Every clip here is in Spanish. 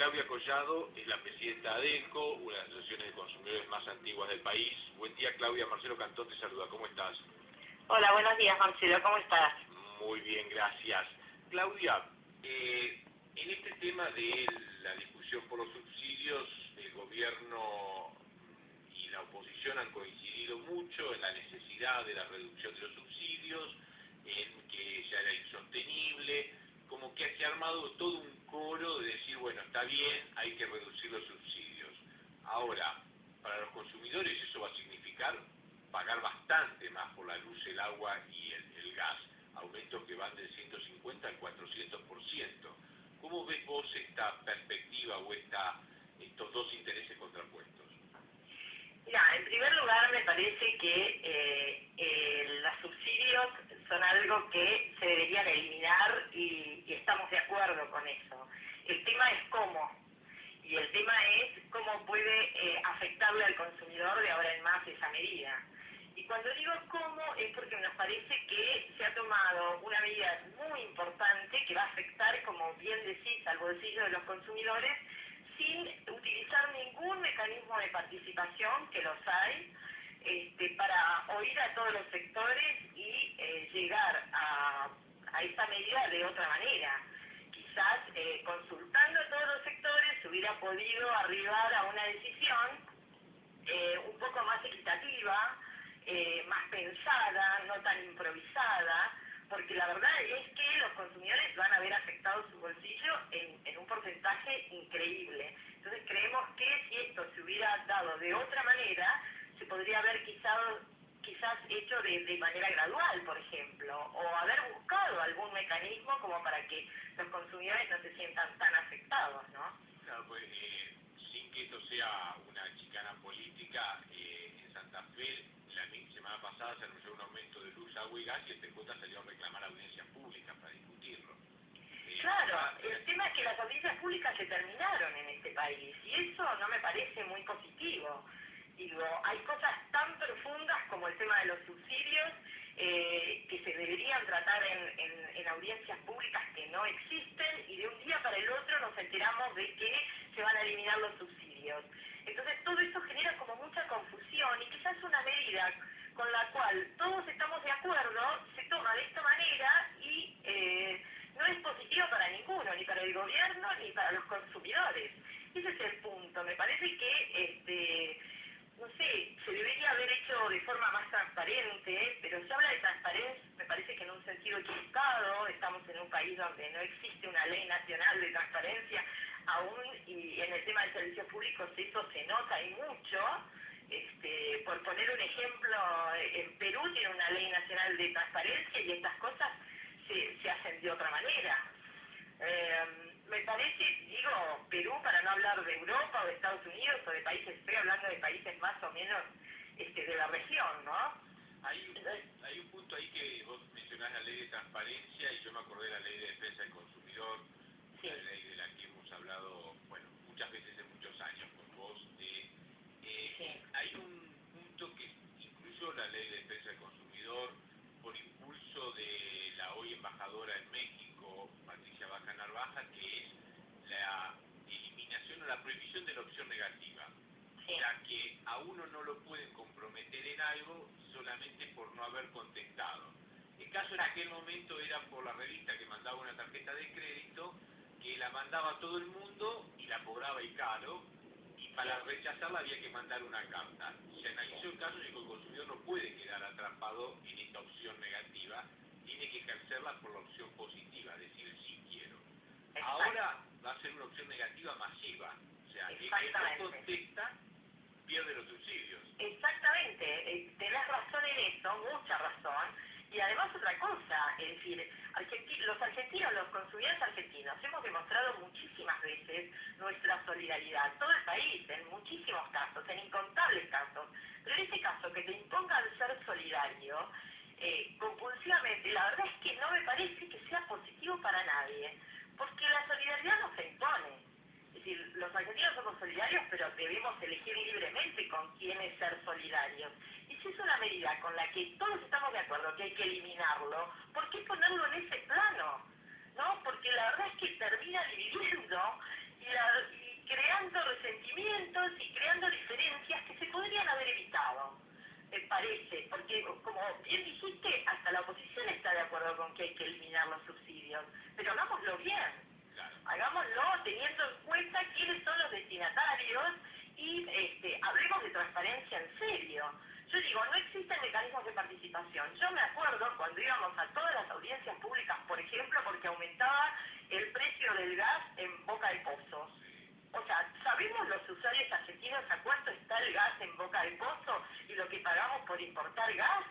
Claudia Collado es la presidenta de ADECO, una de las asociaciones de consumidores más antiguas del país. Buen día, Claudia. Marcelo Cantón te saluda. ¿Cómo estás? Hola, buenos días, Marcelo. ¿Cómo estás? Muy bien, gracias. Claudia, en este tema de la discusión por los subsidios, el gobierno y la oposición han coincidido mucho en la necesidad de la reducción de los subsidios, en que ya era insostenible, como que se ha armado todo un coro de decir, bueno, está bien, hay que reducir los subsidios. Ahora, para los consumidores eso va a significar pagar bastante más por la luz, el agua y el gas, aumentos que van del 150 al 400%. ¿Cómo ves vos esta perspectiva o estos dos intereses contrapuestos? Mira, en primer lugar me parece que los subsidios son algo que se deberían eliminar y estamos de acuerdo con eso. El tema es cómo, y el tema es cómo puede afectarle al consumidor de ahora en más esa medida. Y cuando digo cómo es porque nos parece que se ha tomado una medida muy importante que va a afectar, como bien decís, al bolsillo de los consumidores, sin utilizar ningún mecanismo de participación, que los hay, para oír a todos los sectores y llegar a esa medida de otra manera. Quizás consultando a todos los sectores se hubiera podido arribar a una decisión un poco más equitativa, más pensada, no tan improvisada, porque la verdad es que los consumidores van a ver afectado su bolsillo en un porcentaje increíble. Entonces creemos que si esto se hubiera dado de otra manera, se podría haber quizás hecho de manera gradual, por ejemplo, o haber buscado algún mecanismo como para que los consumidores no se sientan tan afectados, ¿no? Claro, pues sin que esto sea una chicana política, en Santa Fe la semana pasada se anunció un aumento de luz, agua y gas y el TJ salió a reclamar audiencias públicas para discutirlo. Claro, el tema es que las audiencias públicas se terminaron en este país y eso no me parece muy positivo. Digo, hay cosas tan profundas como el tema de los subsidios que se deberían tratar en audiencias públicas que no existen y de un día para el otro nos enteramos de que se van a eliminar los subsidios. Entonces todo eso genera como mucha confusión y quizás una medida con la cual todos estamos de acuerdo se toma de esta manera y no es positivo para ninguno, ni para el gobierno ni para los consumidores. Ese es el punto. Me parece que no sé, se debería haber hecho de forma más transparente, pero se habla de transparencia, me parece que en un sentido equivocado. Estamos en un país donde no existe una ley nacional de transparencia aún, y en el tema de servicios públicos eso se nota y mucho. Por poner un ejemplo, en Perú tiene una ley nacional de transparencia y estas cosas se hacen de otra manera. Me parece, digo, Perú, para no hablar de Europa o de Estados Unidos o de países, estoy hablando de países más o menos de la región, ¿no? Hay un punto ahí que vos mencionás, la ley de transparencia, y yo me acordé de la ley de defensa del consumidor, sí. La ley de la que hemos hablado, bueno, muchas veces en muchos años con vos. Sí. Hay un punto que incluso la ley de defensa del consumidor, por impulso de la hoy embajadora en México, Patricia Baja Narvaja, que es la eliminación o la prohibición de la opción negativa, Sí. ya que a uno no lo pueden comprometer en algo solamente por no haber contestado. El caso en aquel momento era por la revista que mandaba una tarjeta de crédito, que la mandaba a todo el mundo y la cobraba y caro, y para rechazarla había que mandar una carta. Se analizó el caso y dijo: el consumidor no puede quedar atrapado en esta opción negativa, tiene que ejercerla por la opción positiva, decir sí quiero. Exacto. Ahora va a ser una opción negativa masiva, o sea, el que no contesta pierde los subsidios. Exactamente, tenés razón en eso, mucha razón. Y además otra cosa, es decir, los argentinos, los consumidores argentinos, hemos demostrado muchísimas veces nuestra solidaridad, todo el país, en muchísimos casos, en incontables casos. Pero en ese caso, que te impongan ser solidario compulsivamente, la verdad es que no me parece que sea positivo para nadie, porque la solidaridad no se impone. Es decir, los argentinos somos solidarios, pero debemos elegir libremente con quiénes ser solidarios. Y si es una medida con la que todos estamos de acuerdo que hay que eliminarlo, ¿por qué ponerlo en ese plano? ¿No? Porque la verdad es que termina dividiendo y transparencia en serio. Yo digo, no existen mecanismos de participación. Yo me acuerdo cuando íbamos a todas las audiencias públicas, por ejemplo, porque aumentaba el precio del gas en Boca de Pozo. O sea, ¿sabemos los usuarios argentinos a cuánto está el gas en Boca de Pozo y lo que pagamos por importar gas?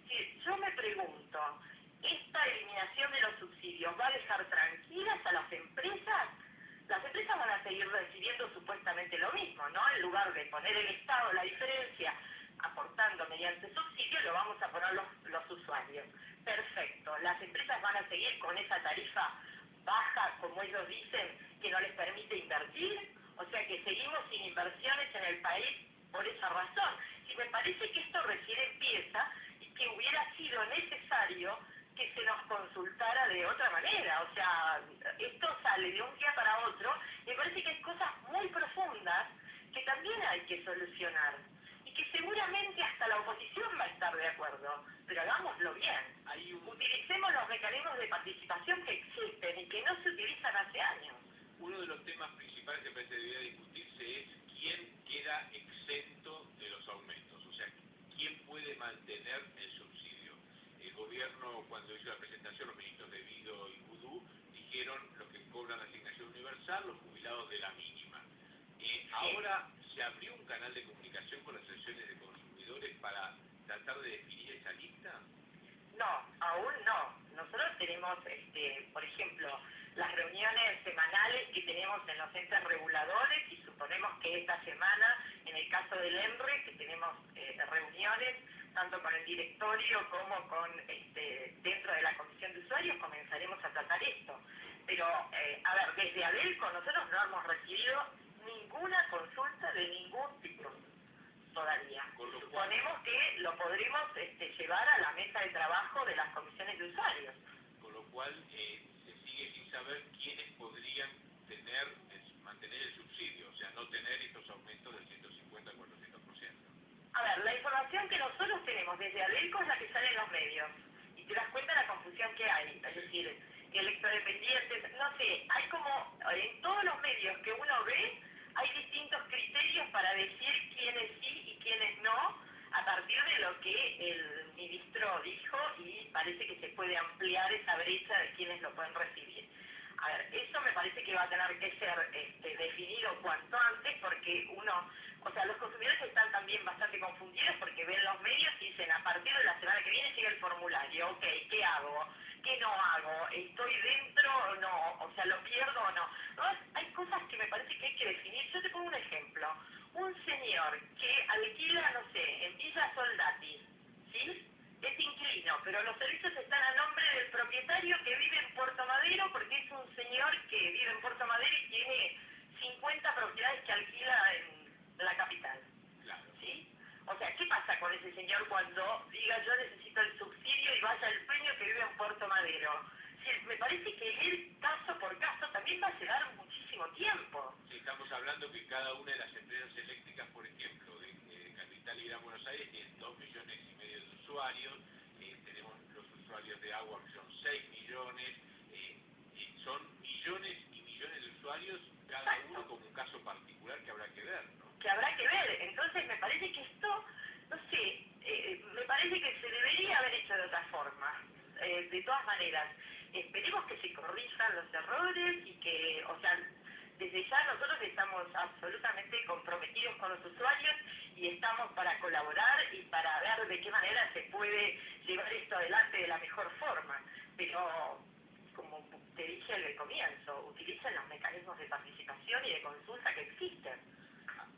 Sí, yo me pregunto, ¿esta eliminación de los subsidios va a dejar tranquilas a las empresas? Las empresas van a seguir recibiendo supuestamente lo mismo, ¿no? En lugar de poner el Estado la diferencia aportando mediante subsidio, lo vamos a poner los usuarios. Perfecto, las empresas van a seguir con esa tarifa baja, como ellos dicen, que no les permite invertir, o sea que seguimos sin inversiones en el país por esa razón. Y me parece que esto recién empieza y que hubiera sido necesario que se nos consultara de otra manera, o sea, esto sale de un día para otro, y me parece que hay cosas muy profundas que también hay que solucionar, y que seguramente hasta la oposición va a estar de acuerdo, pero hagámoslo bien. Utilicemos los mecanismos de participación que existen y que no se utilizan hace años. Uno de los temas principales que parece debería discutirse es quién queda exento de los aumentos, o sea, quién puede mantener el subsidio. El gobierno, cuando hizo la presentación, los ministros de Vido y Vudú dijeron los que cobran asignación universal, los jubilados de la mínima. Ahora se abrió un canal de comunicación con las asociaciones de consumidores para tratar de definir esa lista. No, aún no. Nosotros tenemos, por ejemplo, las reuniones semanales que tenemos en los entes reguladores, y suponemos que esta semana, en el caso del ENRE, que tenemos reuniones tanto con el directorio como con dentro de la comisión de usuarios, comenzaremos a tratar esto. Pero, a ver, desde ADELCO nosotros no hemos recibido ninguna consulta de ningún tipo todavía. Suponemos que lo podremos llevar a la mesa de trabajo de las comisiones de usuarios. Con lo cual se sigue sin saber quiénes podrían mantener el subsidio, o sea, no tener estos aumentos del 150 al 400%. A ver, la información que nosotros tenemos desde ADELCO es la que sale en los medios. Y te das cuenta de la confusión que hay. Es decir, electrodependientes, no sé, hay como, en todos los medios que uno ve, hay distintos criterios para decir quiénes sí y quiénes no, a partir de lo que el ministro dijo, y parece que se puede ampliar esa brecha de quienes lo pueden recibir. A ver, eso me parece que va a tener que ser definido cuanto antes, porque o sea, los consumidores están también bastante confundidos porque ven los medios y dicen, a partir de la semana que viene llega el formulario, ok, ¿qué hago? ¿Qué no hago? ¿Estoy dentro o no? O sea, ¿lo pierdo o no? ¿No? Hay cosas que me parece que hay que definir. Yo te pongo un ejemplo. Un señor que alquila, no sé, en Villa Soldati, ¿sí? Es inquilino, pero los servicios están a nombre del propietario que vive en Puerto Madero, porque es un señor que vive en Puerto Madero y tiene 50 propiedades que alquila en la capital. Claro. ¿Sí? O sea, ¿qué pasa con ese señor cuando diga yo necesito el subsidio y vaya el dueño que vive en Puerto Madero? Sí, me parece que ir caso por caso también va a llevar muchísimo tiempo. Sí, estamos hablando que cada una de las empresas eléctricas, por ejemplo, de Capital y Gran Buenos Aires, tienen 2,5 millones de usuarios, tenemos los usuarios de agua que son 6 millones, son millones y millones de usuarios, cada uno como un caso particular que habrá que ver, ¿no? Que habrá que ver. Entonces me parece que esto, no sé, me parece que se debería haber hecho de otra forma. De todas maneras, esperemos que se corrijan los errores y que, o sea, desde ya nosotros estamos absolutamente comprometidos con los usuarios y estamos para colaborar y para ver de qué manera se puede llevar esto adelante de la mejor forma. Pero, como te dije al comienzo, utilicen los mecanismos de participación y de consulta que existen.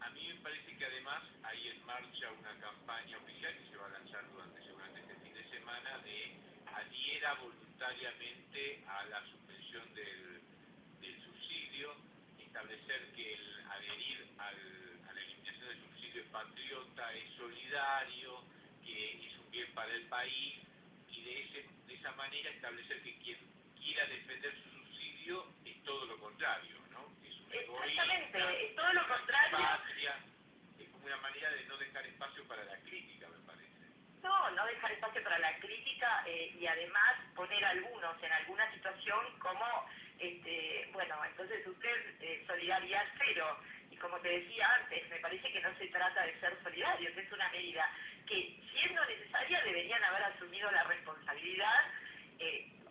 A mí me parece que además hay en marcha una campaña oficial que se va a lanzar seguramente este fin de semana, de adhiera voluntariamente a la suspensión del subsidio, establecer que el adherir a la eliminación del subsidio es patriota, es solidario, que es un bien para el país, y de esa manera establecer que quien quiera defender su subsidio es todo lo contrario, ¿no? Es un egoísta, exactamente, es todo lo contrario. Patria, es como una manera de no dejar espacio para la crítica, me parece. No dejar espacio para la crítica y además poner a algunos en alguna situación como, bueno, entonces usted solidaridad cero, Y como te decía antes, me parece que no se trata de ser solidarios, es una medida que, siendo necesaria, deberían haber asumido la responsabilidad.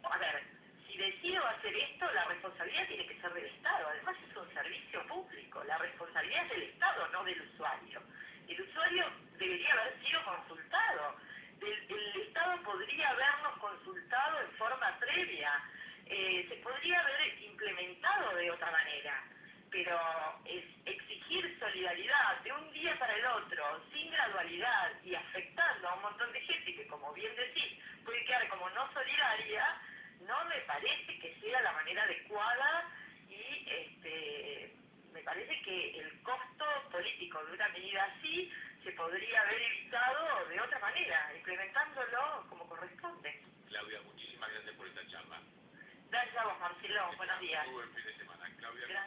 A ver, si decido hacer esto, la responsabilidad tiene que ser del Estado. Además es un servicio público, la responsabilidad es del Estado, no del usuario. El usuario debería haber sido consultado. El Estado podría habernos consultado en forma previa. Se podría haber implementado de otra manera. Pero es exigir solidaridad de un día para el otro, sin gradualidad y afectando a un montón de gente que, como bien decís, puede quedar como no solidaria, no me parece que sea la manera adecuada y me parece que el costo político de una medida así se podría haber evitado de otra manera, implementándolo como corresponde. Claudia, muchísimas gracias por esta charla. Gracias a vos, Marcelo. Buenos días. Muy buen fin de semana. Claudia. Gracias.